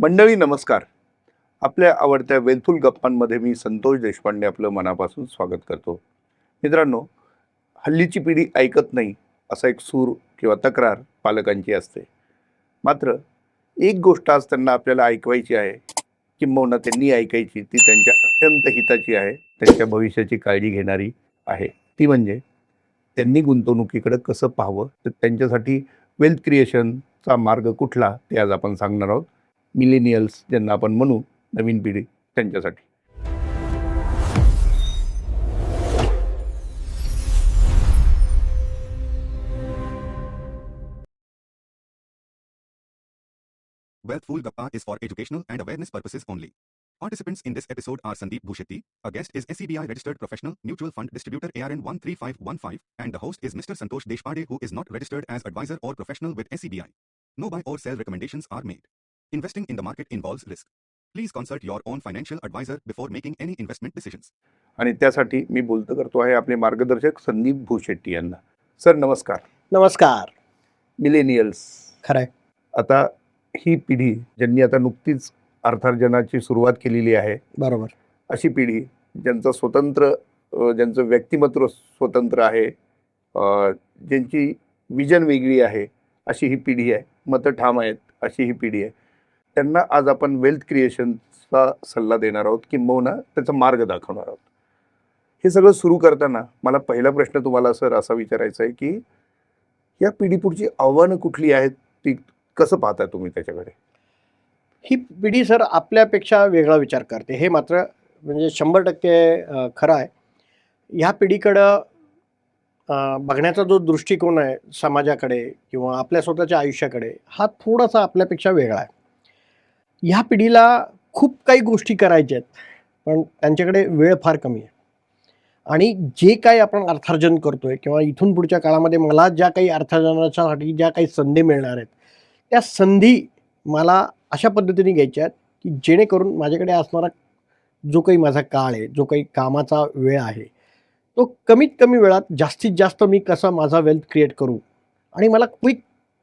मंडळी नमस्कार. आपल्या आवडत्या वेलफुल गप्पांमध्ये मी संतोष देशपांडे आपलं मनापासून स्वागत करतो. मित्रांनो, हल्लीची पिढी ऐकत नाही असा एक सूर किंवा तक्रार पालकांची असते. मात्र एक गोष्ट आज त्यांना आपल्याला ऐकवायची आहे, किंबहुना त्यांनी ऐकायची, ती त्यांच्या अत्यंत हिताची आहे, त्यांच्या भविष्याची काळजी घेणारी आहे. ती म्हणजे त्यांनी गुंतवणुकीकडे कसं पाहावं, तर त्यांच्यासाठी वेल्थ क्रिएशनचा मार्ग कुठला ते आज आपण सांगणार आहोत. मिलेनियल्स ज्यांना आपण म्हणू, नवीन पिढी त्यांच्यासाठी. Wealthful Gappa is for educational and awareness purposes only. Participants in this episode are Sandeep Bhushetti, a guest is SCBI registered professional mutual fund distributor ARN 13515, and the host is Mr. Santosh Deshpande, who is not registered as advisor or professional with SCBI. No buy or sell recommendations are made. Investing in the market involves risk. Please consult your own financial advisor before making any investment decisions. आणि त्यासाठी मी बोलतो करतो आहे आपले मार्गदर्शक संदीप भूशेट्टी यांना. Sir नमस्कार. नमस्कार. मिलेनियल्स, खरंय. आता ही पिढी ज्यांनी आता नुकतीच अर्थार्जनाची सुरुवात केलेली आहे, बरोबर. अशी पिढी ज्यांचं स्वतंत्र ज्यांचं व्यक्तिमत्व स्वतंत्र आहे, ज्यांची विजन वेगळी आहे, अशी ही पिढी आहे. मतं ठाम आहेत अशी ही पिढी आहे. त्यांना आज आपण वेल्थ क्रिएशनचा सल्ला देणार आहोत, किंबहुना त्याचा मार्ग दाखवणार आहोत. हे सगळं सुरू करताना मला पहिला प्रश्न तुम्हाला सर असा विचारायचा आहे की या पिढीपुढची आव्हानं कुठली आहेत, ती कसं पाहता तुम्ही त्याच्याकडे? ही पिढी सर आपल्यापेक्षा वेगळा विचार करते, हे मात्र म्हणजे 100% खरं आहे. ह्या पिढीकडं बघण्याचा जो दृष्टिकोन आहे समाजाकडे किंवा आपल्या स्वतःच्या आयुष्याकडे, हा थोडासा आपल्यापेक्षा वेगळा आहे. ह्या पिढीला खूप काही गोष्टी करायच्या आहेत, पण त्यांच्याकडे वेळ फार कमी आहे. आणि जे काही आपण अर्थार्जन करतोय किंवा इथून पुढच्या काळामध्ये मला ज्या काही अर्थार्जनासाठी ज्या काही संधी मिळणार आहेत, त्या संधी मला अशा पद्धतीने घ्यायच्या आहेत की जेणेकरून माझ्याकडे असणारा जो काही माझा काळ आहे, जो काही कामाचा वेळ आहे, तो कमीत कमी वेळात जास्तीत जास्त मी कसा माझा वेल्थ क्रिएट करू. आणि मला क्विक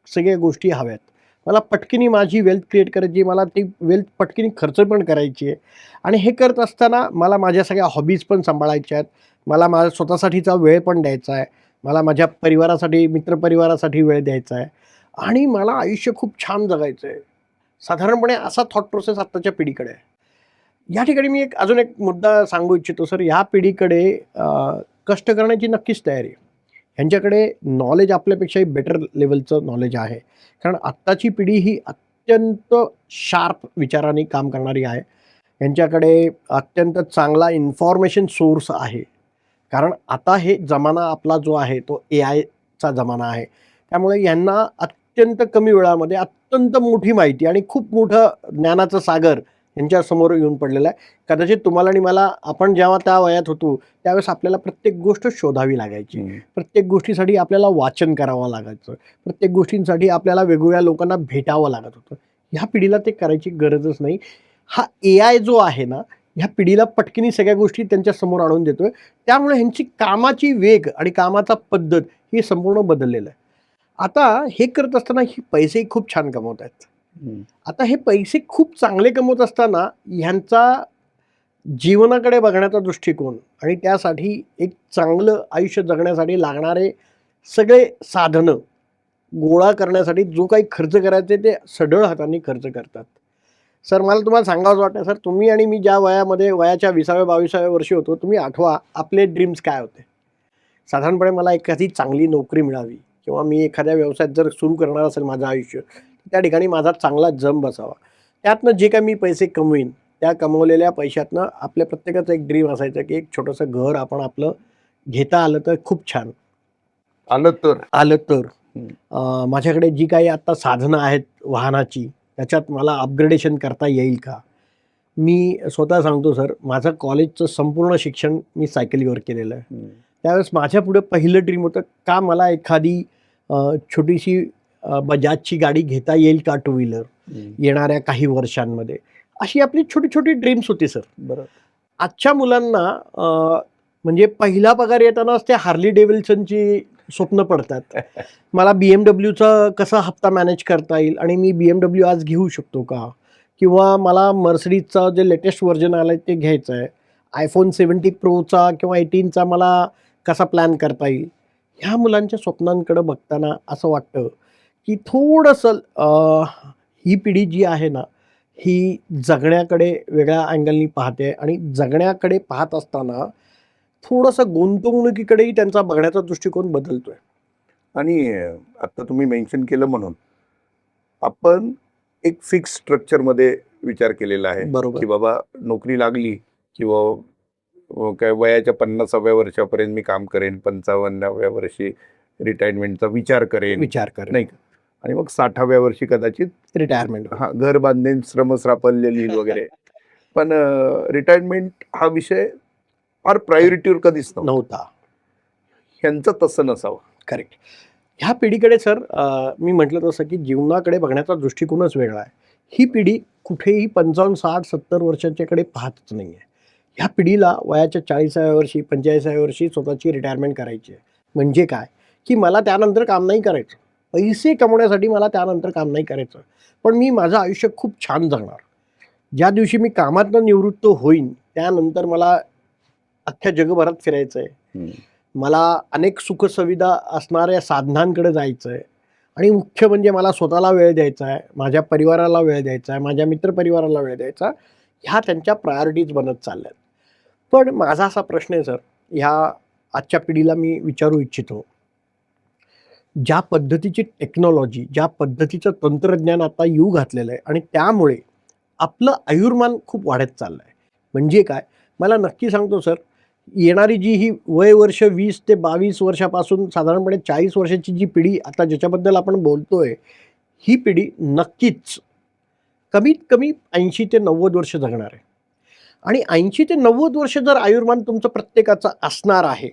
सगळ्या गोष्टी हव्यात. मला पटकिनी माझी वेल्थ क्रिएट करायची, मला ती वेल्थ पटकिनी खर्च पण करायची आहे. आणि हे करत असताना मला माझ्या सगळ्या हॉबीज पण सांभाळायच्या आहेत. मला माझ्या स्वतःसाठीचा वेळ पण द्यायचा आहे. मला माझ्या परिवारासाठी, मित्रपरिवारासाठी वेळ द्यायचा आहे. आणि मला आयुष्य खूप छान जगायचं आहे. साधारणपणे असा थॉट प्रोसेस आत्ताच्या पिढीकडे आहे. या ठिकाणी मी अजून एक मुद्दा सांगू इच्छितो सर. ह्या पिढीकडे कष्ट करण्याची नक्कीच तयारी आहे. ह्यांच्याकडे नॉलेज आपल्यापेक्षाही बेटर लेवलचं नॉलेज आहे. कारण आत्ताची पिढी ही अत्यंत शार्प विचाराने काम करणारी आहे. यांच्याकडे अत्यंत चांगला इन्फॉर्मेशन सोर्स आहे. कारण आता हे जमाना आपला जो आहे तो AIचा जमाना आहे. त्यामुळे यांना अत्यंत कमी वेळामध्ये अत्यंत मोठी माहिती आणि खूप मोठं ज्ञानाचं सागर यांच्यासमोर येऊन पडलेलं आहे. कदाचित तुम्हाला आणि मला, आपण जेव्हा त्या वयात होतो त्यावेळेस आपल्याला प्रत्येक गोष्ट शोधावी लागायची. प्रत्येक गोष्टीसाठी आपल्याला वाचन करावं लागायचं. प्रत्येक गोष्टींसाठी आपल्याला वेगवेगळ्या लोकांना भेटावं लागत होतं. ह्या पिढीला ते करायची गरजच नाही. हा AI जो आहे ना, ह्या पिढीला पटकिनी सगळ्या गोष्टी त्यांच्यासमोर आणून देतोय. त्यामुळे ह्यांची कामाची वेग आणि कामाचा पद्धत ही संपूर्ण बदललेलं आहे. आता हे करत असताना ही पैसेही खूप छान कमवत आहेत. आता हे पैसे खूप चांगले कमवत असताना ह्यांचा जीवनाकडे बघण्याचा दृष्टिकोन आणि त्यासाठी एक चांगलं आयुष्य जगण्यासाठी लागणारे सगळे साधनं गोळा करण्यासाठी जो काही खर्च करायचे ते सढळ हाताने खर्च करतात. सर मला तुम्हाला सांगावंच वाटतं सर, तुम्ही आणि मी ज्या वयामध्ये वयाच्या 20व्या-22व्या वर्षी होतो, तुम्ही आठवा आपले ड्रीम्स काय होते. साधारणपणे मला एखादी चांगली नोकरी मिळावी किंवा मी एखाद्या व्यवसायात जर सुरू करणार असेल माझं आयुष्य, त्या ठिकाणी माझा चांगला जम बसावा. त्यातनं जे काही मी पैसे कमवीन, त्या कमवलेल्या पैशातनं आपल्या प्रत्येकाचं एक ड्रीम असायचं की एक छोटंसं घर आपण आपलं घेता आलं तर खूप छान. आलं तर माझ्याकडे जी काही आता साधनं आहेत वाहनाची, त्याच्यात मला अपग्रेडेशन करता येईल का. मी स्वतः सांगतो सर, माझं कॉलेजचं संपूर्ण शिक्षण मी सायकलीवर केलेलं आहे. त्यावेळेस माझ्या पुढे पहिलं ड्रीम होतं का मला एखादी छोटीशी बजाजची गाडी घेता येईल का, टू व्हीलर, येणाऱ्या काही वर्षांमध्ये. अशी आपली छोटी छोटी ड्रीम्स होती सर. बरं. आजच्या मुलांना म्हणजे पहिला पगार येतानाच त्या हार्ली डेव्हिल्सनची स्वप्न पडतात. मला BMWचा कसा हप्ता मॅनेज करता येईल आणि मी BMW आज घेऊ शकतो का, किंवा मला मर्सिडीजचं जे लेटेस्ट व्हर्जन आलं आहे ते घ्यायचं आहे, iPhone 70 प्रोचा किंवा 18चा मला कसा प्लॅन करता येईल. ह्या मुलांच्या स्वप्नांकडं बघताना असं वाटतं की थोडंसं ही पिढी जी आहे ना, ही जगण्याकडे वेगळ्या अँगलनी पाहते आणि जगण्याकडे पाहत असताना थोडंसं गुंतवणुकीकडेही त्यांचा बघण्याचा दृष्टिकोन बदलतोय. आणि आता तुम्ही मेन्शन केलं म्हणून आपण एक फिक्स स्ट्रक्चरमध्ये विचार केलेला आहे बरोबर. की बाबा नोकरी लागली किंवा काय वयाच्या 50व्या वर्षापर्यंत मी काम करेन, 55व्या वर्षी रिटायरमेंटचा विचार करेन, विचार कर नाही का? आणि मग 60व्या वर्षी कदाचित रिटायरमेंट. हा घर बांधेन, श्रमसाफल्य लिहिल वगैरे. पण रिटायरमेंट हा विषय फार प्रायोरिटीवर कधीच नव्हता. नव्हता. ह्यांचं तसं नसावं. करेक्ट. ह्या पिढीकडे सर मी म्हटलं तसं की जीवनाकडे बघण्याचा दृष्टिकोनच वेगळा आहे. ही पिढी कुठेही 55, 60, 70 वर्षाच्याकडे पाहतच नाही आहे. ह्या पिढीला वयाच्या 40व्या वर्षी, 45व्या वर्षी स्वतःची रिटायरमेंट करायची आहे. म्हणजे काय, की मला त्यानंतर काम नाही करायचं. पैसे कमवण्यासाठी मला त्यानंतर काम नाही करायचं. पण मी माझं आयुष्य खूप छान जगणार. ज्या दिवशी मी कामातनं निवृत्त होईन, त्यानंतर मला अख्ख्या जगभरात फिरायचं आहे. मला अनेक सुखसुविधा असणाऱ्या साधनांकडे जायचं आहे आणि मुख्य म्हणजे मला स्वतःला वेळ द्यायचा आहे, माझ्या परिवाराला वेळ द्यायचा आहे, माझ्या मित्रपरिवाराला वेळ द्यायचा. ह्या त्यांच्या प्रायोरिटीज बनत चालल्या आहेत. पण माझा असा प्रश्न आहे सर, ह्या आजच्या पिढीला मी विचारू इच्छितो, ज्या पद्धतीची टेक्नॉलॉजी, ज्या पद्धतीचं तंत्रज्ञान आता येऊ घातलेलं आहे आणि त्यामुळे आपलं आयुर्मान खूप वाढत चाललं आहे. म्हणजे काय, मला नक्की सांगतो सर, येणारी जी ही वय वर्ष 20 ते 22 वर्षापासून साधारणपणे 40 वर्षाची जी पिढी आता ज्याच्याबद्दल आपण बोलतोय, ही पिढी नक्कीच कमीत कमी 80 ते 90 वर्ष जगणार आहे. आणि 80 ते 90 वर्ष जर आयुर्मान तुमचं प्रत्येकाचं असणार आहे,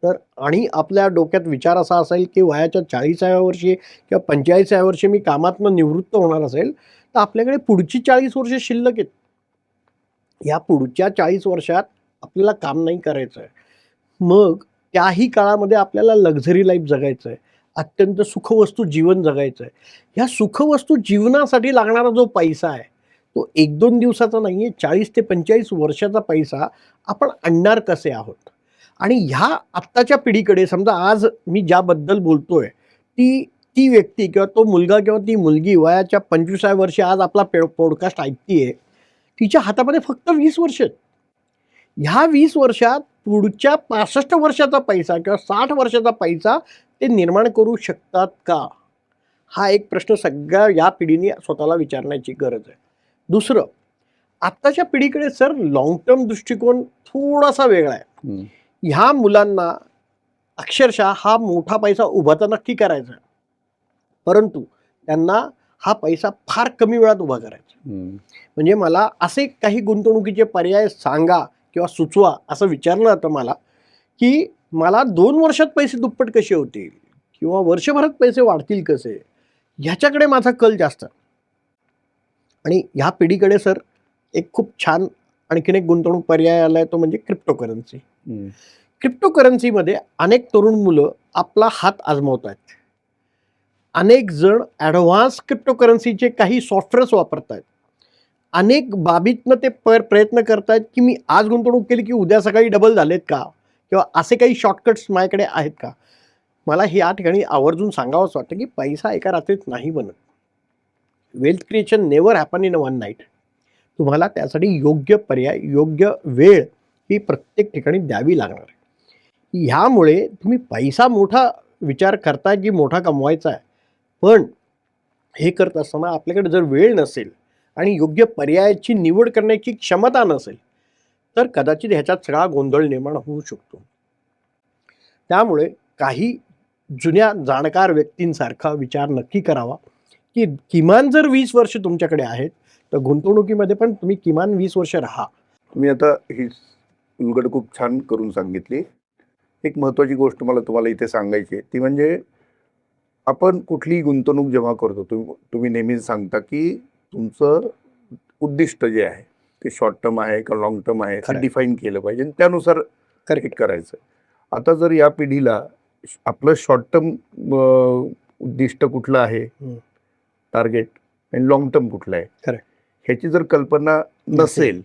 तर आणि आपल्या डोक्यात विचार असा असेल की वयाच्या 40व्या वर्षी किंवा 45व्या वर्षी मी कामातनं निवृत्त होणार असेल, तर आपल्याकडे पुढची 40 वर्ष शिल्लक आहेत. या पुढच्या 40 वर्षात आपल्याला काम नाही करायचं आहे. मग त्याही काळामध्ये आपल्याला लक्झरी लाईफ जगायचं आहे. अत्यंत सुखवस्तू जीवन जगायचं आहे. ह्या सुखवस्तू जीवनासाठी लागणारा जो पैसा आहे, तो 1-2 दिवसाचा नाही आहे, 40 ते 45 वर्षाचा पैसा आपण आणणार कसे आहोत? आणि ह्या आत्ताच्या पिढीकडे समजा आज मी ज्याबद्दल बोलतोय, ती व्यक्ती किंवा तो मुलगा किंवा ती मुलगी वयाच्या 25व्या वर्षी आज आपला पॉडकास्ट ऐकतीये, तिच्या हातामध्ये फक्त 20 वर्ष आहेत. ह्या 20 वर्षात पुढच्या 65 वर्षाचा पैसा किंवा 60 वर्षाचा पैसा ते निर्माण करू शकतात का? हा एक प्रश्न सगळ्या या पिढीने स्वतःला विचारण्याची गरज आहे. दुसरं, आत्ताच्या पिढीकडे सर लाँग टर्म दृष्टिकोन थोडासा वेगळा आहे. ह्या मुलांना अक्षरशः हा मोठा पैसा उभा तर नक्की करायचा आहे, परंतु त्यांना हा पैसा फार कमी वेळात उभा करायचा. म्हणजे मला असे काही गुंतवणुकीचे पर्याय सांगा किंवा सुचवा असं विचारलं जातं मला, की मला 2 वर्षात पैसे दुप्पट कसे होतील किंवा वर्षभरात पैसे वाढतील कसे, ह्याच्याकडे माझा कल जास्त आहे. आणि ह्या पिढीकडे सर एक खूप छान आणखीन एक गुंतवणूक पर्याय आला आहे, तो म्हणजे क्रिप्टोकरन्सी. क्रिप्टोकरन्सीमध्ये अनेक तरुण मुलं आपला हात आजमावत आहेत. अनेक जण ॲडव्हान्स क्रिप्टोकरन्सीचे काही सॉफ्टवेअर्स वापरत आहेत. अनेक बाबीतनं ते प्रयत्न करत आहेत, की मी आज गुंतवणूक केली की उद्या सकाळी डबल झालेत का? किंवा असे काही शॉर्टकट्स माझ्याकडे आहेत का? मला हे या ठिकाणी आवर्जून सांगावंच वाटतं, की पैसा एका रात्रीत नाही बनत. Wealth creation never happen in one night. तुम्हाला त्यासाठी योग्य पर्याय, योग्य वेळ ही प्रत्येक ठिकाणी द्यावी लागणार आहे. ह्यामुळे तुम्ही पैसा मोठा विचार करताय की मोठा कमवायचा आहे, पण हे करत असताना आपल्याकडे जर वेळ नसेल आणि योग्य पर्यायाची निवड करण्याची क्षमता नसेल, तर कदाचित ह्याच्यात सगळा गोंधळ निर्माण होऊ शकतो. त्यामुळे काही जुन्या जाणकार व्यक्तींसारखा विचार नक्की करावा, की किमान जर 20 वर्ष तुमच्याकडे आहेत, तर गुंतवणुकीमध्ये पण तुम्ही किमान 20 वर्ष राहा. तुम्ही आता ही उलगड खूप छान करून सांगितली. एक महत्त्वाची गोष्ट मला तुम्हाला इथे सांगायची आहे, ती म्हणजे आपण कुठलीही गुंतवणूक जेव्हा करतो, तुम्ही नेहमीच सांगता की तुमचं उद्दिष्ट जे आहे ते शॉर्ट टर्म आहे का लाँग टर्म आहे खरं ते आहे. डिफाईन केलं पाहिजे आणि त्यानुसार करेक्ट. करायचं. आता जर या पिढीला आपलं शॉर्ट टर्म उद्दिष्ट कुठलं आहे, हं. टार्गेट, आणि लॉंग टर्म कुठला आहे, खरं. ह्याची जर कल्पना नसेल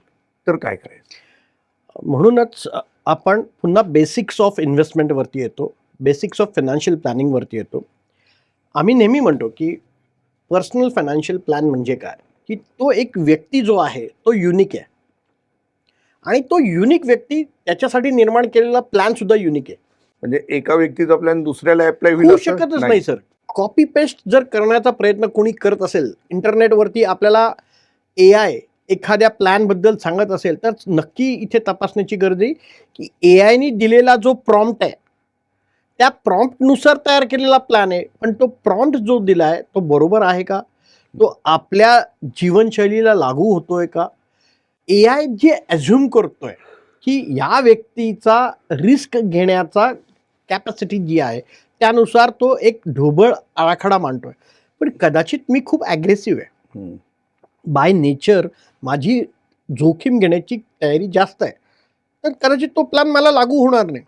तर काय करायचं? म्हणूनच आपण पुन्हा बेसिक्स ऑफ इन्व्हेस्टमेंटवरती येतो, बेसिक्स ऑफ फायनान्शियल प्लॅनिंगवरती येतो. आम्ही नेहमी म्हणतो की पर्सनल फायनान्शियल प्लॅन म्हणजे काय, की तो एक व्यक्ती जो आहे तो युनिक आहे आणि तो युनिक व्यक्ती त्याच्यासाठी निर्माण केलेला प्लॅन सुद्धा युनिक आहे. म्हणजे एका व्यक्तीचा प्लॅन दुसऱ्याला अप्लाय होईल होऊ असं शकतच नाही सर. कॉपी पेस्ट जर करण्याचा प्रयत्न कोणी करत असेल, इंटरनेटवरती आपल्याला AI एखाद्या प्लॅनबद्दल सांगत असेल, तर नक्की इथे तपासण्याची गरज आहे की AIने दिलेला जो प्रॉम्प्ट आहे त्या प्रॉम्प्टनुसार तयार केलेला प्लॅन आहे, पण तो प्रॉम्प्ट जो दिला आहे तो बरोबर आहे का, तो आपल्या जीवनशैलीला लागू होतोय का. AI जे ॲझ्युम करतोय की या व्यक्तीचा रिस्क घेण्याचा कॅपॅसिटी जी आहे त्यानुसार तो एक ढोबळ आराखडा मांडतोय, पण कदाचित मी खूप ॲग्रेसिव्ह आहे. हम्म. बाय नेचर माझी जोखीम घेण्याची तयारी जास्त आहे, तर कदाचित तो प्लॅन मला लागू होणार नाही.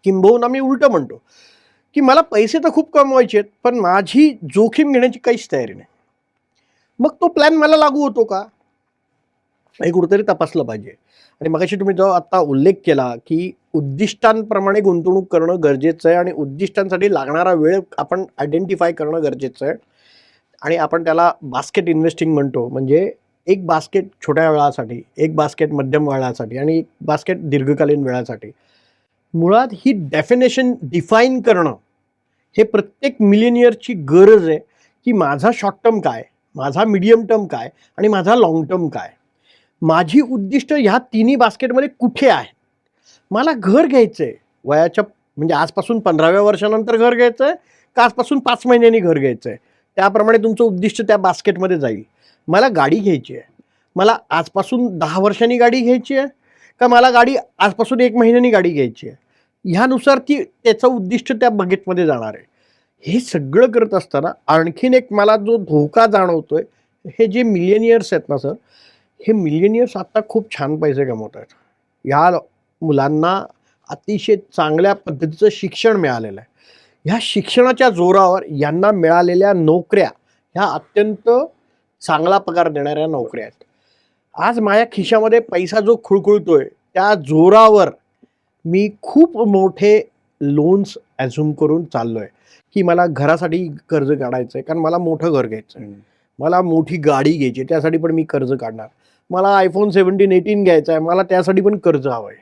किंबहुना मी उलटं म्हणतो की मला पैसे तर खूप कमवायचे आहेत, पण माझी जोखीम घेण्याची काहीच तयारी नाही. मग तो प्लॅन मला लागू होतो का, हे कुठेतरी तपासलं पाहिजे. आणि मगाशी तुम्ही जो आता उल्लेख केला की उद्दिष्टांप्रमाणे गुंतवणूक करणं गरजेचं आहे आणि उद्दिष्टांसाठी लागणारा वेळ आपण आयडेंटिफाय करणं गरजेचं आहे. आणि आपण त्याला बास्केट इन्व्हेस्टिंग म्हणतो. म्हणजे एक बास्केट छोट्या वेळासाठी, एक बास्केट मध्यम वेळासाठी आणि एक बास्केट दीर्घकालीन वेळासाठी. मुळात ही डेफिनेशन डिफाईन करणं हे प्रत्येक मिलेनियरची गरज आहे की माझा शॉर्ट टर्म काय, माझा मीडियम टर्म काय आणि माझा लॉंग टर्म काय. माझी उद्दिष्ट ह्या तिन्ही बास्केटमध्ये कुठे आहेत. मला घर घ्यायचं आहे वयाच्या, म्हणजे आजपासून 15व्या वर्षानंतर घर घ्यायचं आहे का आजपासून 5 महिन्यांनी घर घ्यायचं आहे, त्याप्रमाणे तुमचं उद्दिष्ट त्या बास्केटमध्ये जाईल. मला गाडी घ्यायची आहे, मला आजपासून 10 वर्षांनी गाडी घ्यायची आहे का मला गाडी आजपासून 1 महिन्यानी गाडी घ्यायची आहे, ह्यानुसार ती त्याचं उद्दिष्ट त्या बकेटमध्ये जाणार आहे. हे सगळं करत असताना आणखीन एक मला जो धोका जाणवतोय, हे जे मिलेनियर्स आहेत ना सर, हे मिलेनियर्स आता खूप छान पैसे कमवत आहेत. ह्या मुलांना अतिशय चांगल्या पद्धतीचं शिक्षण मिळालेलं आहे. ह्या शिक्षणाच्या जोरावर यांना मिळालेल्या नोकऱ्या ह्या अत्यंत चांगला पगार देणाऱ्या नोकऱ्या आहेत. आज माझ्या खिशामध्ये पैसा जो खुळखुळतोय त्या जोरावर मी खूप मोठे लोन्स ॲझ्युम करून चाललोय की मला घरासाठी कर्ज काढायचं आहे, कारण मला मोठं घर घ्यायचं आहे, मला मोठी गाडी घ्यायची आहे, त्यासाठी पण मी कर्ज काढणार. मला iPhone 17, 18 घ्यायचा आहे, मला त्यासाठी पण कर्ज हवं आहे.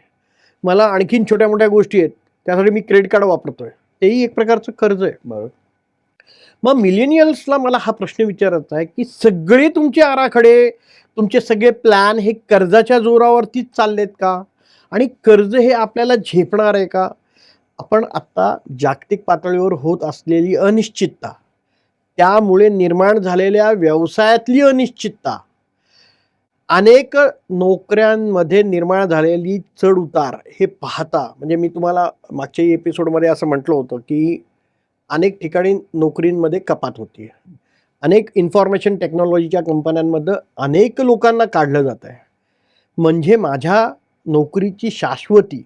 मला आणखीन छोट्या मोठ्या गोष्टी आहेत, त्यासाठी मी क्रेडिट कार्ड वापरतोय, तेही एक प्रकारचं कर्ज आहे. बरोबर. मग मिलेनियल्सला मला हा प्रश्न विचारायचा आहे की सगळे तुमचे आराखडे, तुमचे सगळे प्लॅन हे कर्जाच्या जोरावरतीच चाललेत का, आणि कर्ज हे आपल्याला झेपणार आहे का. आपण आत्ता जागतिक पातळीवर होत असलेली अनिश्चितता, त्यामुळे निर्माण झालेल्या व्यवसायातली अनिश्चितता, अनेक नोकऱ्यांमध्ये निर्माण झालेली चढ उतार हे पाहता, म्हणजे मी तुम्हाला मागच्या एपिसोडमध्ये असं म्हटलं होतं की अनेक ठिकाणी नोकरींमध्ये कपात होती, अनेक इन्फॉर्मेशन टेक्नॉलॉजीच्या कंपन्यांमध्ये अनेक लोकांना काढलं जात आहे. म्हणजे माझ्या नोकरीची शाश्वती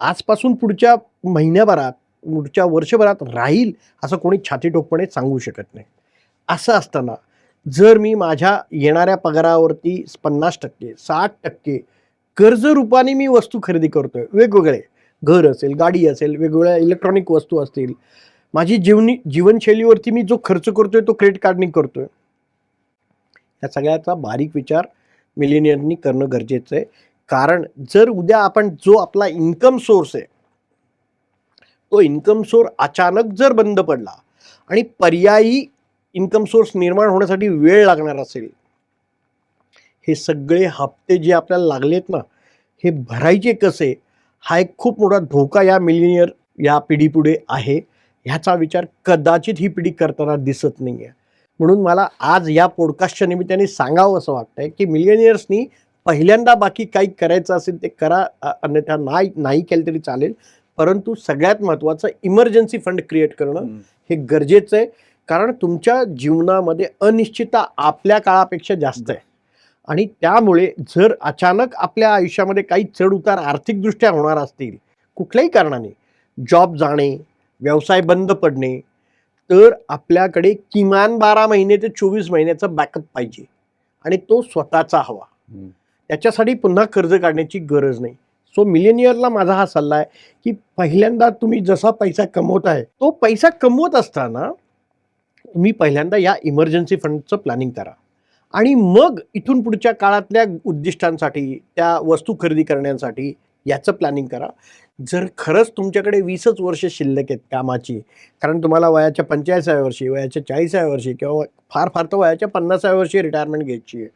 आजपासून पुढच्या महिन्याभरात, पुढच्या वर्षभरात राहील असं कोणी छातीठोकपणे सांगू शकत नाही. असं असताना जर मी माझ्या येणाऱ्या पगारावरती 50%, 60% कर्ज रूपाने मी वस्तू खरेदी करतोय, वेगवेगळे घर असेल, गाडी असेल, वेगवेगळ्या इलेक्ट्रॉनिक वस्तू असतील, माझी जीवनशैलीवरती मी जो खर्च करतोय तो क्रेडिट कार्डनी करतोय, या सगळ्याचा बारीक विचार मिलेनियरनी करणं गरजेचं आहे. कारण जर उद्या आपण जो आपला इन्कम सोर्स आहे तो इन्कम सोर्स अचानक जर बंद पडला आणि पर्यायी इन्कम सोर्स निर्माण होण्यासाठी वेळ लागणार असेल, हे सगळे हप्ते जे आपल्याला लागलेत ना, हे भरायचे कसे, हा एक खूप मोठा धोका या मिलेनियर या पिढीपुढे आहे. ह्याचा विचार कदाचित ही पिढी करताना दिसत नाही आहे. म्हणून मला आज या पॉडकास्टच्या निमित्ताने सांगावं असं वाटतंय की मिलेनियर्सनी पहिल्यांदा बाकी काही करायचं असेल ते करा, अन्यथा नाही केलं तरी चालेल, परंतु सगळ्यात महत्त्वाचं इमर्जन्सी फंड क्रिएट करणं हे गरजेचं आहे. कारण तुमच्या जीवनामध्ये अनिश्चितता आपल्या काळापेक्षा जास्त आहे आणि त्यामुळे जर अचानक आपल्या आयुष्यामध्ये काही चढ उतार आर्थिकदृष्ट्या होणार असतील कुठल्याही कारणाने, जॉब जाणे, व्यवसाय बंद पडणे, तर आपल्याकडे किमान 12 महिने ते 24 महिन्याचा बॅकअप पाहिजे आणि तो स्वतःचा हवा. त्याच्यासाठी पुन्हा कर्ज काढण्याची गरज नाही. सो मिलेनियरला माझा हा सल्ला आहे की पहिल्यांदा तुम्ही जसा पैसा कमवत आहे तो पैसा कमवत असताना तुम्ही पहिल्यांदा या इमर्जन्सी फंडचं प्लॅनिंग करा आणि मग इथून पुढच्या काळातल्या उद्दिष्टांसाठी त्या वस्तू खरेदी करण्यासाठी याचं प्लॅनिंग करा. जर खरंच तुमच्याकडे 20च वर्ष शिल्लक आहेत कामाची, कारण तुम्हाला वयाच्या 45व्या वर्षी, वयाच्या 40व्या वर्षी किंवा फार फार तर वयाच्या 50व्या वर्षी रिटायरमेंट घ्यायची आहे,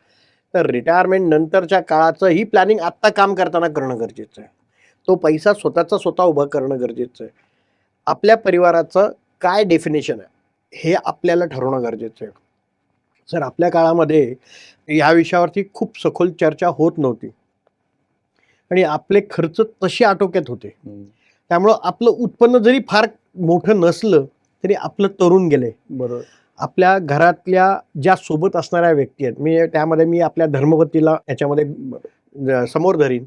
तर रिटायरमेंट नंतरच्या काळाचं ही प्लॅनिंग आत्ता काम करताना करणं गरजेचं आहे. तो पैसा स्वतःचा स्वतः उभा करणं गरजेचं आहे. आपल्या परिवाराचं काय डेफिनेशन आहे हे आपल्याला ठरवणं गरजेचं आहे. सर, आपल्या काळामध्ये या विषयावरती खूप सखोल चर्चा होत नव्हती आणि आपले खर्च तसे आटोक्यात होते. त्यामुळं आपलं उत्पन्न जरी फार मोठं नसलं तरी आपलं तरुण गेलंय. बरोबर. आपल्या घरातल्या ज्या सोबत असणाऱ्या व्यक्ती आहेत, त्यामध्ये मी आपल्या धर्मपत्नीला याच्यामध्ये समोर धरीन,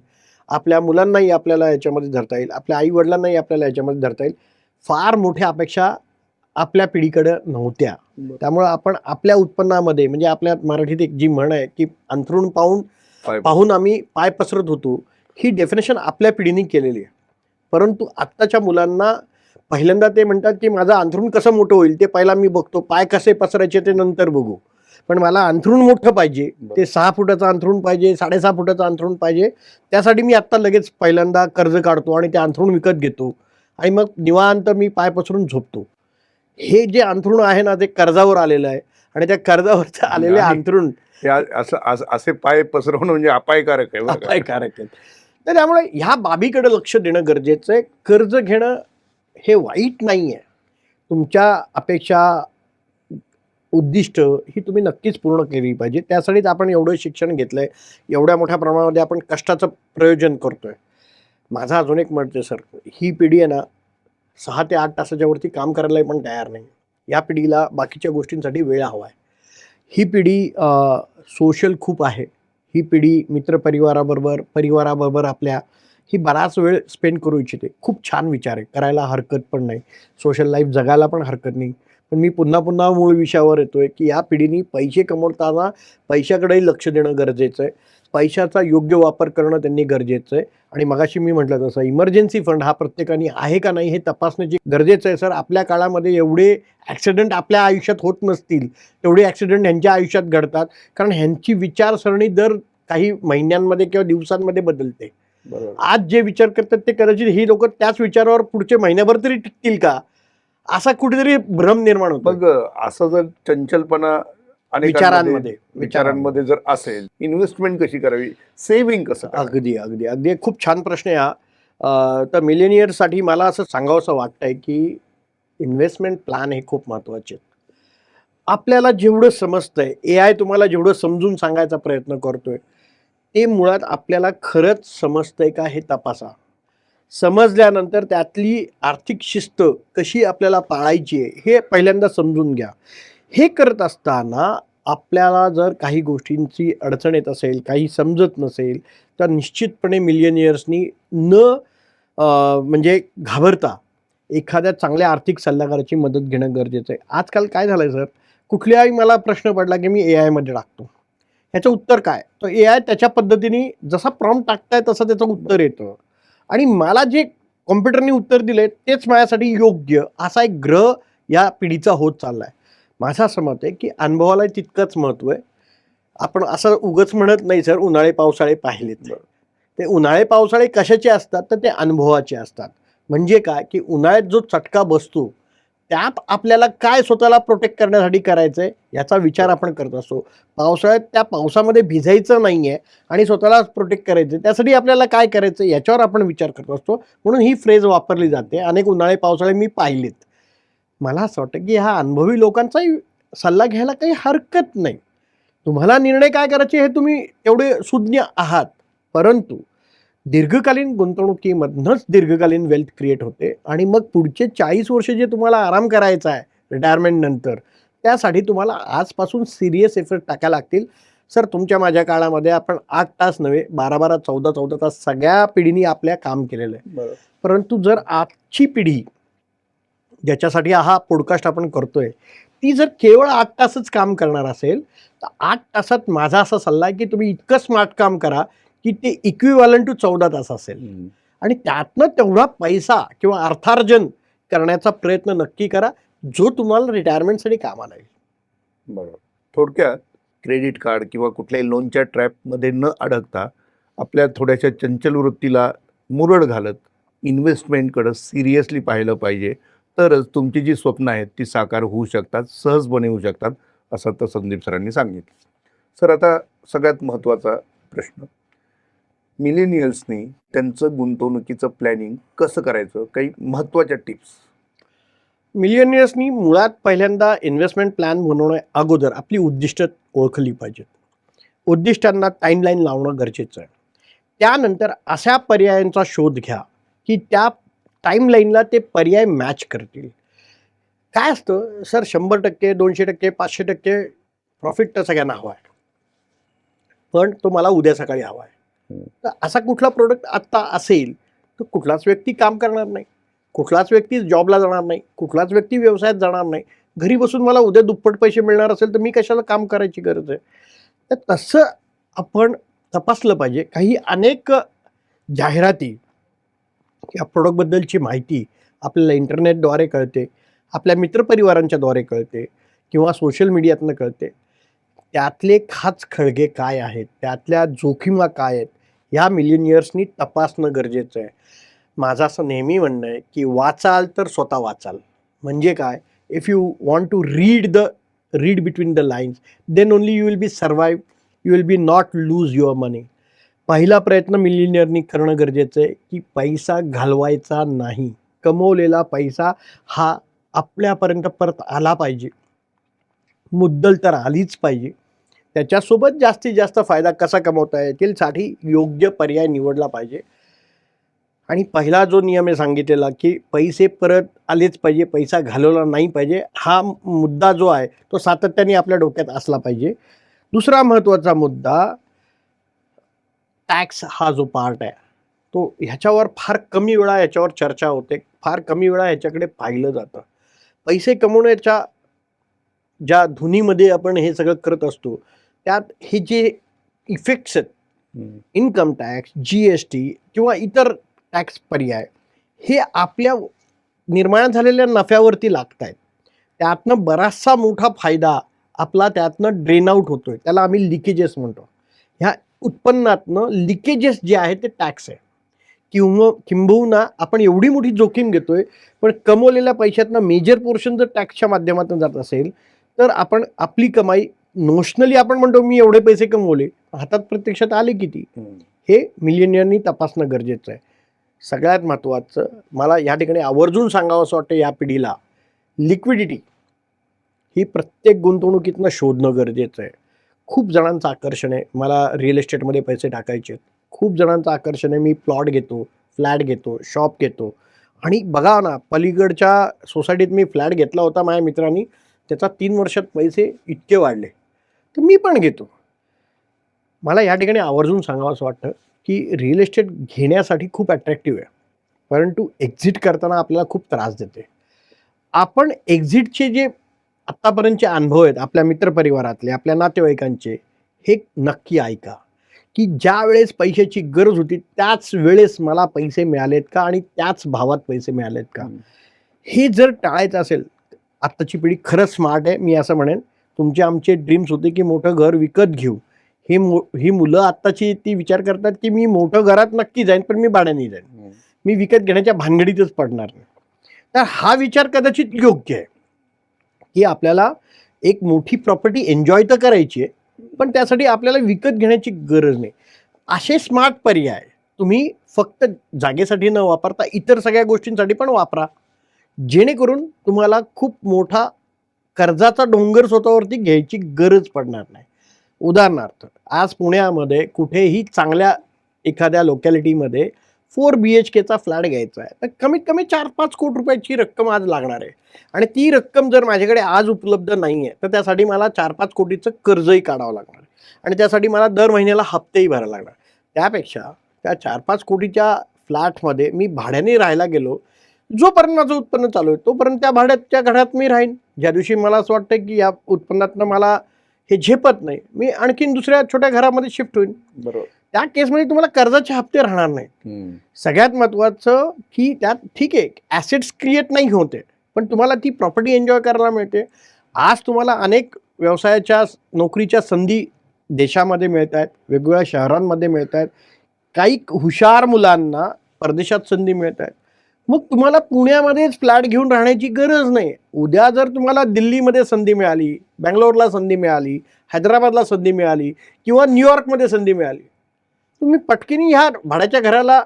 आपल्या मुलांनाही आपल्याला याच्यामध्ये धरता येईल, आपल्या आई वडिलांनाही आपल्याला याच्यामध्ये धरता येईल. फार मोठ्या अपेक्षा आपल्या पिढीकडे नव्हत्या. त्यामुळं आपण आपल्या उत्पन्नामध्ये, म्हणजे आपल्या मराठीत एक जी म्हण आहे की अंथरूण पाहून आम्ही पाय पसरत होतो, ही डेफिनेशन आपल्या पिढीने केलेली आहे. परंतु आत्ताच्या मुलांना पहिल्यांदा ते म्हणतात की माझं अंथरूण कसं मोठं होईल ते पहिला मी बघतो, पाय कसे पसरायचे ते नंतर बघू, पण मला अंथरूण मोठं पाहिजे, ते 6 फुटाचं अंथरूण पाहिजे, 6.5 फुटाचं अंथरूण पाहिजे. त्यासाठी मी आत्ता लगेच पहिल्यांदा कर्ज काढतो आणि ते अंथरूण विकत घेतो आणि मग निवांत मी पाय पसरून झोपतो. हे जे अंथरूण आहे ना ते कर्जावर आलेलं आहे आणि त्या कर्जावरचं आलेले अंथरूण असे पाय पसरवणं म्हणजे अपायकारक आहे. अपायकारक आहेत. तर त्यामुळे ह्या बाबीकडे लक्ष देणं गरजेचं आहे. कर्ज घेणं हे वाईट नाही आहे. तुमच्या अपेक्षा, उद्दिष्ट ही तुम्ही नक्कीच पूर्ण केली पाहिजे. त्यासाठीच आपण एवढं शिक्षण घेतलंय, एवढ्या मोठ्या प्रमाणामध्ये आपण कष्टाचं प्रयोजन करतोय. माझा अजून एक मत आहे सर, ही पिढी आहे ना 6 ते 8 तासाच्या वरती काम करायला पण तयार नाही. या पिढीला बाकीच्या गोष्टींसाठी वेळ हवा आहे. ही पिढी सोशल खूप आहे. ही पिढी परिवाराबरोबर आपल्या ही बराच वेळ स्पेंड करू इच्छिते. खूप छान विचार आहे, करायला हरकत पण नाही, सोशल लाईफ जगायला पण हरकत नाही. पण मी पुन्हा मूळ विषयावर येतोय की या पिढीने पैसे कमवताना पैशाकडेही लक्ष देणं गरजेचं आहे. पैशाचा योग्य वापर करणं त्यांनी गरजेचं आहे. आणि मगाशी मी म्हटलं तसं इमर्जन्सी फंड हा प्रत्येकाने आहे का नाही हे तपासण्याची गरजेचं आहे. सर, आपल्या काळामध्ये एवढे ॲक्सिडेंट आपल्या आयुष्यात होत नसतील तेवढे ॲक्सिडेंट ह्यांच्या आयुष्यात घडतात, कारण ह्यांची विचारसरणी दर काही महिन्यांमध्ये किंवा दिवसांमध्ये बदलते. आज जे विचार करतात ते कदाचित ही लोक त्याच विचारावर पुढचे महिन्याभर तरी टिकतील का, असा कुठेतरी भ्रम निर्माण होतो. मग असं जर चंचलपणा विचारांमध्ये जर असेल, इन्व्हेस्टमेंट कशी करावी, सेव्हिंग कसं करावी? अगदी खूप छान प्रश्न आहे हा. तर मिलेनियरसाठी मला असं सांगावंसं वाटतंय की इन्व्हेस्टमेंट प्लॅन हे खूप महत्त्वाचे. आपल्याला जेवढं समजतंय, AI तुम्हाला जेवढं समजून सांगायचा प्रयत्न करतोय ते मुळात आपल्याला खरंच समजतंय का हे तपासा. समजल्यानंतर त्यातली आर्थिक शिस्त कशी आपल्याला पाळायची आहे हे पहिल्यांदा समजून घ्या. हे करत असताना आपल्याला जर काही गोष्टींची अडचण येत असेल, काही समजत नसेल, तर निश्चितपणे मिलियनियर्सनी म्हणजे घाबरता एखाद्या चांगल्या आर्थिक सल्लागाराची मदत घेणं गरजेचं आहे. आजकाल काय झालंय सर, कुठल्याही मला प्रश्न पडला की मी AI मध्ये टाकतो, ह्याचं उत्तर काय, तर AI त्याच्या पद्धतीने जसा प्रॉम्प्ट टाकताय तसं त्याचं उत्तर येतं आणि मला जे कॉम्प्युटरने उत्तर दिले तेच माझ्यासाठी योग्य, असा एक ग्रह या पिढीचा होत चाललाय. माझं असं मत आहे की अनुभवाला तितकंच महत्त्व आहे. आपण असं उगच म्हणत नाही सर उन्हाळे पावसाळे पाहिलेत. ते उन्हाळे पावसाळे कशाचे असतात तर ते अनुभवाचे असतात. म्हणजे काय की उन्हाळ्यात जो चटका बसतो त्यात आपल्याला काय स्वतःला प्रोटेक्ट करण्यासाठी करायचंय याचा विचार आपण करत असतो. पावसाळ्यात त्या पावसामध्ये भिजायचं नाहीये आणि स्वतःला प्रोटेक्ट करायचं, त्यासाठी आपल्याला काय करायचं याच्यावर आपण विचार करत असतो. म्हणून ही फ्रेज वापरली जाते. अनेक उन्हाळे पावसाळे मी पाहिलेत. मला असं वाटतं की ह्या अनुभवी लोकांचाही सल्ला घ्यायला काही हरकत नाही. तुम्हाला निर्णय काय करायचे हे तुम्ही एवढे सुज्ञ आहात, परंतु दीर्घकालीन गुंतवणुकीमधनंच दीर्घकालीन वेल्थ क्रिएट होते आणि मग पुढचे 40 वर्ष जे तुम्हाला आराम करायचा आहे रिटायरमेंट नंतर, त्यासाठी तुम्हाला आजपासून सिरियस एफर्ट टाकायला लागतील. सर, तुमच्या माझ्या काळामध्ये आपण 8 तास नव्हे 12-12, 14-14 तास सगळ्या पिढीने आपल्या काम केलेलं आहे. परंतु जर आजची पिढी ज्याच्यासाठी हा पॉडकास्ट आपण करतोय, ती जर केवळ 8 तासच काम करणार असेल, तर 8 तासात माझा असा सल्ला आहे, की तुम्ही इतकं स्मार्ट काम करा, की ते इक्विव्हॅलंट टू 14 तास असेल आणि त्यातनं तेवढा पैसा किंवा अर्थार्जन करण्याचा प्रयत्न नक्की करा, जो तुम्हाला रिटायरमेंटसाठी कामाला येईल. बरोबर. थोडक्यात क्रेडिट कार्ड किंवा कुठल्याही लोनच्या ट्रॅपमध्ये न अडकता आपल्या थोड्याशा चंचल वृत्तीला मुरड घालत इन्व्हेस्टमेंटकडं सिरियसली पाहिलं पाहिजे, तरच तुमची जी स्वप्न आहेत ती साकार होऊ शकतात, सहजपणे होऊ शकतात, असं तर संदीप सरांनी सांगितलं. सर, आता सगळ्यात महत्त्वाचा प्रश्न, मिलेनियल्सनी त्यांचं गुंतवणुकीचं प्लॅनिंग कसं करायचं, काही महत्त्वाच्या टिप्स? मिलियनियर्सनी मुळात पहिल्यांदा इन्व्हेस्टमेंट प्लॅन बनवण्या अगोदर आपली उद्दिष्ट ओळखली पाहिजेत. उद्दिष्टांना टाईमलाईन लावणं गरजेचं आहे. त्यानंतर अशा पर्यायांचा शोध घ्या की त्या टाईमलाईनला ते पर्याय मॅच करतील. काय असतं सर, 100%, 200%, 500% प्रॉफिट तर सगळ्यांना हवा आहे, पण तो मला उद्या सकाळी हवा आहे. तर असा कुठला प्रोडक्ट आत्ता असेल तर कुठलाच व्यक्ती काम करणार नाही, कुठलाच व्यक्ती जॉबला जाणार नाही, कुठलाच व्यक्ती व्यवसायात जाणार नाही. घरी बसून मला उद्या दुप्पट पैसे मिळणार असेल तर मी कशाला काम करायची गरज आहे. तर तसं आपण तपासलं पाहिजे. अनेक जाहिराती या प्रोडक्टबद्दलची माहिती आपल्याला इंटरनेटद्वारे कळते, आपल्या मित्रपरिवारांच्याद्वारे कळते किंवा सोशल मीडियातनं कळते. त्यातले खाचखळगे काय आहेत, त्यातल्या जोखिमा काय आहेत, ह्या मिलियनियर्सनी तपासणं गरजेचं आहे. माझं असं नेहमी म्हणणं आहे की वाचाल तर स्वतः वाचाल. म्हणजे काय, if you want to read between the lines, then only you will be survive, you will be not lose your money. पहिला प्रयत्न मिलियनियरनी करणं गरजेचं आहे की पैसा घालवायचा नाही. कमवलेला पैसा हा आपल्यापर्यंत परत आला पाहिजे, मुद्दल तर आलीच पाहिजे. त्याच्यासोबत जास्तीत जास्त फायदा कसा कमवता येतील साठी योग्य पर्याय निवडला पाहिजे. आणि पहिला जो नियम आहे सांगितलेला की पैसे परत आलेच पाहिजे, पैसा घालवला नाही पाहिजे, हा मुद्दा जो आहे तो सातत्याने आपल्या डोक्यात असला पाहिजे. दुसरा महत्त्वाचा मुद्दा, टॅक्स हा जो पार्ट आहे तो ह्याच्यावर फार कमी वेळा ह्याच्यावर चर्चा होते, फार कमी वेळा ह्याच्याकडे पाहिलं जातं. पैसे कमवण्याच्या ज्या धुनीमध्ये आपण हे सगळं करत असतो, त्यात हे जे इफेक्ट्स आहेत, इन्कम टॅक्स, GST किंवा इतर टॅक्स पर्याय, हे आपल्या निर्माण झालेल्या नफ्यावरती लागत आहेत. त्यातनं बराचसा मोठा फायदा आपला त्यातनं ड्रेन आउट होतोय, त्याला आम्ही लिकेजेस म्हणतो. ह्या उत्पन्नातनं लिकेजेस जे आहे ते टॅक्स आहे. किंबहुना आपण एवढी मोठी जोखीम घेतोय, पण कमवलेल्या पैशातनं मेजर पोर्शन जर टॅक्सच्या माध्यमातून जात असेल तर आपण आपली कमाई नोशनली आपण म्हणतो मी एवढे पैसे कमवले, हातात प्रत्यक्षात आले किती, हे मिलियनियरनी तपासणं गरजेचं आहे. सगळ्यात महत्त्वाचं मला या ठिकाणी आवर्जून सांगावं असं वाटतं, या पिढीला लिक्विडिटी ही प्रत्येक गुंतवणुकीतनं शोधणं गरजेचं आहे. खूप जणांचं आकर्षण आहे, मला रिअल इस्टेटमध्ये पैसे टाकायचे. खूप जणांचं आकर्षण आहे, मी प्लॉट घेतो, फ्लॅट घेतो, शॉप घेतो. आणि बघा ना, पलीकडच्या सोसायटीत मी फ्लॅट घेतला होता माझ्या मित्रांनी, त्याचा 3 वर्षात पैसे इतके वाढले, तर मी पण घेतो. मला या ठिकाणी आवर्जून सांगावं असं वाटतं की रिअल इस्टेट घेण्यासाठी खूप अट्रॅक्टिव्ह आहे, परंतु एक्झिट करताना आपल्याला खूप त्रास देते. आपण एक्झिटचे जे आत्तापर्यंतचे अनुभव आहेत आपल्या मित्रपरिवारातले, आपल्या नातेवाईकांचे, हे नक्की ऐका की ज्या वेळेस पैशाची गरज होती त्याच वेळेस मला पैसे मिळालेत का आणि त्याच भावात पैसे मिळालेत का. हे जर टाळायचं असेल, आत्ताची पिढी खरंच स्मार्ट आहे. मी असं म्हणेन, तुमचे आमचे ड्रीम्स होते की मोठं घर विकत घेऊ, ही मुलं आत्ताची ती विचार करतात की मी मोठं घरात नक्की जाईन, पण मी भाड्याने जाईन, मी विकत घेण्याच्या भानगडीतच पडणार नाही. तर हा विचार कदाचित योग्य आहे की आपल्याला एक मोठी प्रॉपर्टी एन्जॉय तर करायची आहे, पण त्यासाठी आपल्याला विकत घेण्याची गरज नाही. असे स्मार्ट पर्याय तुम्ही फक्त जागेसाठी न वापरता इतर सगळ्या गोष्टींसाठी पण वापरा, जेणेकरून तुम्हाला खूप मोठा कर्जाचा डोंगर स्वतःवरती घ्यायची गरज पडणार नाही. उदाहरणार्थ, आज पुण्यामध्ये कुठेही चांगल्या एखाद्या लोकॅलिटीमध्ये 4 BHKचा फ्लॅट घ्यायचा आहे, तर कमीत कमी 4-5 कोटी रुपयाची रक्कम आज लागणार आहे. आणि ती रक्कम जर माझ्याकडे आज उपलब्ध नाही आहे, तर त्यासाठी मला 4-5 कोटीचं कर्जही काढावं लागणार आहे आणि त्यासाठी मला दर महिन्याला हप्तेही भरायला लागणार. त्यापेक्षा त्या 4-5 कोटीच्या फ्लॅटमध्ये मी भाड्याने राहायला गेलो, जोपर्यंत माझं उत्पन्न चालू आहे तोपर्यंत त्या भाड्याच्या घरात मी राहीन. ज्या दिवशी मला असं वाटतं की या उत्पन्नातनं मला हे झेपत नाही, मी आणखीन दुसऱ्या छोट्या घरामध्ये शिफ्ट होईन. बरोबर. त्या केसमध्ये तुम्हाला कर्जाचे हप्ते राहणार नाहीत. सगळ्यात महत्त्वाचं की त्यात ठीक आहे ॲसेट्स क्रिएट नाही होते, पण तुम्हाला ती प्रॉपर्टी एन्जॉय करायला मिळते. आज तुम्हाला अनेक व्यवसायाच्या नोकरीच्या संधी देशामध्ये मिळत आहेत, वेगवेगळ्या शहरांमध्ये मिळत आहेत. काही हुशार मुलांना परदेशात संधी मिळत आहेत. मग तुम्हाला पुण्यामध्येच फ्लॅट घेऊन राहण्याची गरज नाही. उद्या जर तुम्हाला दिल्लीमध्ये संधी मिळाली, बँगलोरला संधी मिळाली, हैदराबादला संधी मिळाली किंवा न्यूयॉर्कमध्ये संधी मिळाली, तुम्ही पटकिनी ह्या भाड्याच्या घराला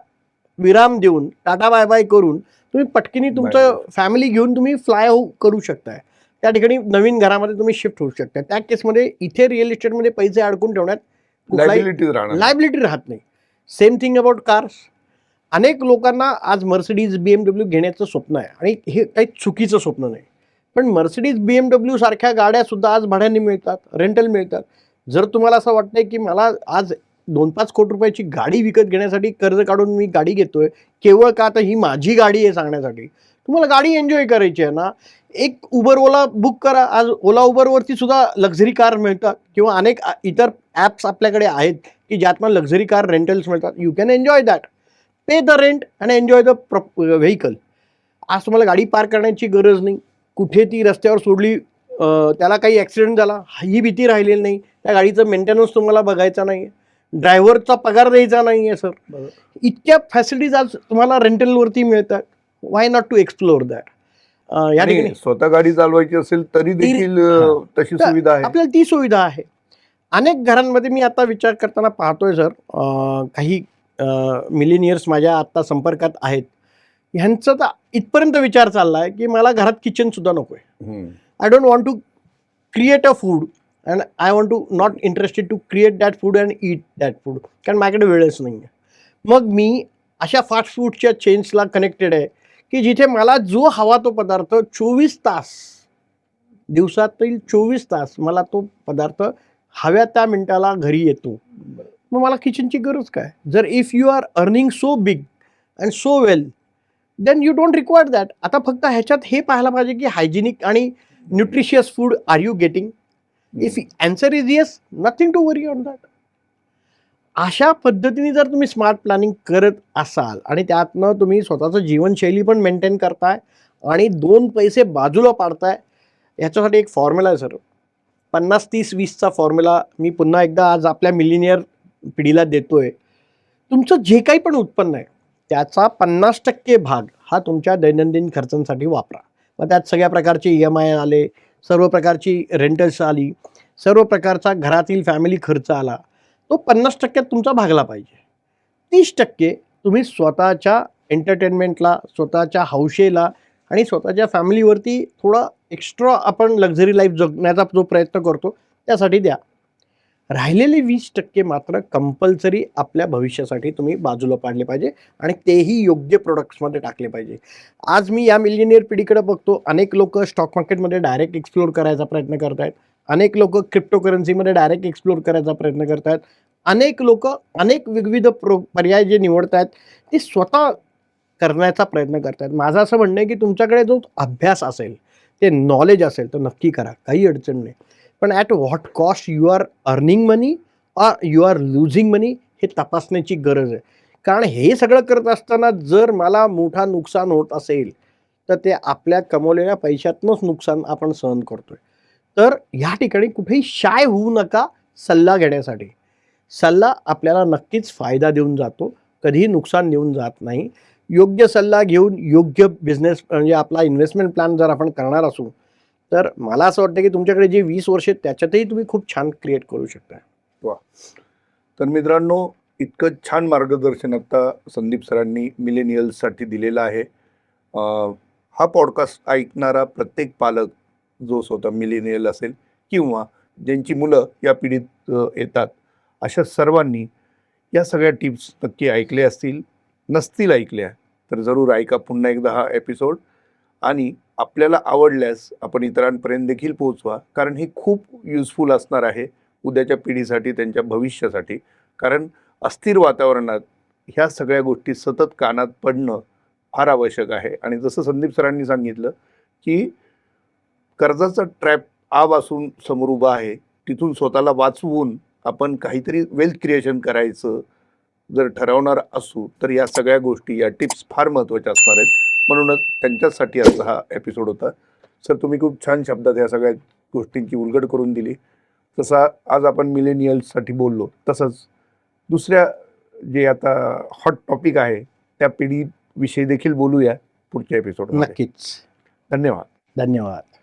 विराम देऊन टाटा बाय बाय करून तुम्ही पटकिनी तुमचं फॅमिली घेऊन तुम्ही फ्लाय करू शकताय. त्या ठिकाणी नवीन घरामध्ये तुम्ही शिफ्ट होऊ शकता. त्या केसमध्ये इथे रिअल इस्टेटमध्ये पैसे अडकून ठेवण्यात लायबिलिटी राहत नाही. Same thing about cars. अनेक लोकांना आज मर्सिडीज BMW घेण्याचं स्वप्न आहे आणि हे काही चुकीचं स्वप्न नाही. पण मर्सिडीज BMW सारख्या गाड्यासुद्धा आज भाड्याने मिळतात, रेंटल मिळतात. जर तुम्हाला असं वाटतंय की मला आज 2-5 कोटी रुपयाची गाडी विकत घेण्यासाठी कर्ज काढून मी गाडी घेतोय, केवळ का तर ही माझी गाडी आहे सांगण्यासाठी, तुम्हाला गाडी एन्जॉय करायची आहे ना, एक उबर ओला बुक करा. आज ओला उबरवरती सुद्धा लक्झरी कार मिळतात किंवा अनेक इतर ॲप्स आपल्याकडे आहेत की ज्यातनं लक्झरी कार रेंटल्स मिळतात. You can enjoy that, pay the rent and enjoy the vehicle. आज तुम्हाला गाडी पार्क करण्याची गरज नाही. कुठे ती रस्त्यावर सोडली, त्याला काही ॲक्सिडेंट झाला ही भीती राहिलेली नाही. त्या गाडीचं मेंटेनन्स तुम्हाला बघायचा नाही, ड्रायव्हरचा पगार द्यायचा नाही आहे सर. इतक्या फॅसिलिटीज आज तुम्हाला रेंटलवरती मिळतात. Why not to explore that. या ठिकाणी स्वतः गाडी चालवायची असेल तरी देखील तशी सुविधा आहे. आपल्याला ती सुविधा आहे. अनेक घरांमध्ये मी आता विचार करताना पाहतोय सर, काही मिलेनियर्स माझ्या आत्ता संपर्कात आहेत. ह्यांचा तर इथपर्यंत विचार चालला आहे की मला घरात किचनसुद्धा नको आहे. I don't want to create a food and I want to not interested to create that food and eat that food, कारण माझ्याकडे वेळच नाही आहे. मग मी अशा फास्ट फूडच्या चेन्सला कनेक्टेड आहे की जिथे मला जो हवा तो पदार्थ 24 तास, दिवसातील 24 तास मला तो पदार्थ हव्या त्या मिनिटाला घरी येतो. मग मला किचनची गरज काय? जर if you are earning so big and so well then you don't require that. आता फक्त ह्याच्यात हे पाहायला पाहिजे की हायजिनिक आणि nutritious food are you getting. If answer is yes, nothing to worry on that. अशा पद्धतीने जर तुम्ही स्मार्ट प्लॅनिंग करत असाल आणि त्यातनं तुम्ही स्वतःचं जीवनशैली पण मेंटेन करताय आणि 2 पैसे बाजूला पाडताय, ह्याच्यासाठी एक फॉर्म्युला आहे सर, 50-30-20चा फॉर्म्युला मी पुन्हा एकदा आज आपल्या मिलेनियर पिढीला देतोय. तुमचं जे काही पण उत्पन्न आहे त्याचा 50% भाग हा तुमच्या दैनंदिन खर्चांसाठी वापरा. मग त्यात सगळ्या प्रकारचे EMI आले, सर्व प्रकारची रेंटल्स आली, सर्व प्रकारचा घरातील फॅमिली खर्च आला, तो 50% तुमचा भागला पाहिजे. 30% तुम्ही स्वतःच्या एंटरटेनमेंटला, स्वतःच्या हौशेला आणि स्वतःच्या फॅमिलीवरती थोडा एक्स्ट्रा आपण लक्झरी लाईफ जगण्याचा जो प्रयत्न करतो त्यासाठी द्या. राहिलेले 20% मात्र कंपल्सरी आपल्या भविष्यासाठी तुम्ही बाजूला पाडले पाहिजे आणि तेही योग्य प्रोडक्ट्समध्ये टाकले पाहिजे. आज मी या मिलेनियर पिढीकडे बघतो, अनेक लोक स्टॉक मार्केटमध्ये डायरेक्ट एक्सप्लोर करायचा प्रयत्न करत आहेत, अनेक लोक क्रिप्टोकरन्सीमध्ये डायरेक्ट एक्सप्लोर करायचा प्रयत्न करत आहेत, अनेक लोक अनेक विविध पर्याय जे निवडत आहेत ते स्वतः करण्याचा प्रयत्न करत आहेत. माझं असं म्हणणं आहे की तुमच्याकडे जो अभ्यास असेल, ते नॉलेज असेल तर नक्की करा, काही अडचण नाही. पण at what cost you are earning money or you are losing money हे तपासण्याची गरज आहे. कारण हे सगळं करत असताना जर मला मोठा नुकसान होत असेल तर ते आपल्या कमवलेल्या पैशातनंच नुकसान आपण सहन करतोय. तर ह्या ठिकाणी कुठेही शाय होऊ नका सल्ला घेण्यासाठी. सल्ला आपल्याला नक्कीच फायदा देऊन जातो, कधीही नुकसान देऊन जात नाही. योग्य सल्ला घेऊन योग्य बिझनेस म्हणजे आपला इन्व्हेस्टमेंट प्लॅन जर आपण करणार असू तर मला असं वाटतं की तुमच्याकडे जे 20 वर्ष आहेत त्याच्यातही तुम्ही खूप छान क्रिएट करू शकता. वा. तर मित्रांनो, इतकं छान मार्गदर्शन आता संदीप सरांनी मिलेनियल्ससाठी दिलेलं आहे. हा पॉडकास्ट ऐकणारा प्रत्येक पालक जो स्वतः मिलेनियल असेल किंवा ज्यांची मुलं या पिढीत येतात, अशा सर्वांनी या सगळ्या टिप्स नक्की ऐकल्या असतील. नसतील ऐकल्या तर जरूर ऐका पुन्हा एकदा हा एपिसोड आणि आपल्याला आवडल्यास आपण इतरांपर्यंत देखील पोहोचवा, कारण हे खूप युजफुल असणार आहे उद्याच्या पिढीसाठी, त्यांच्या भविष्यासाठी. कारण अस्थिर वातावरणात ह्या सगळ्या गोष्टी सतत कानात पडणं फार आवश्यक आहे. आणि जसं संदीप सरांनी सांगितलं की कर्जाचा ट्रॅप आपासून समोर उभा आहे, तिथून स्वतःला वाचवून आपण काहीतरी वेल्थ क्रिएशन करायचं जर ठरवणार असू तर या सगळ्या गोष्टी, या टिप्स फार महत्त्वाच्या असणार आहेत. म्हणूनच त्यांच्यासाठी आजचा हा एपिसोड होता. सर, तुम्ही खूप छान शब्दात या सगळ्या गोष्टींची उलगड करून दिली. तसा आज आपण मिलेनियल्ससाठी बोललो, तसंच दुसऱ्या जे आता हॉट टॉपिक आहे त्या पिढीविषयी देखील बोलूया पुढच्या एपिसोडमध्ये. नक्कीच. धन्यवाद. धन्यवाद.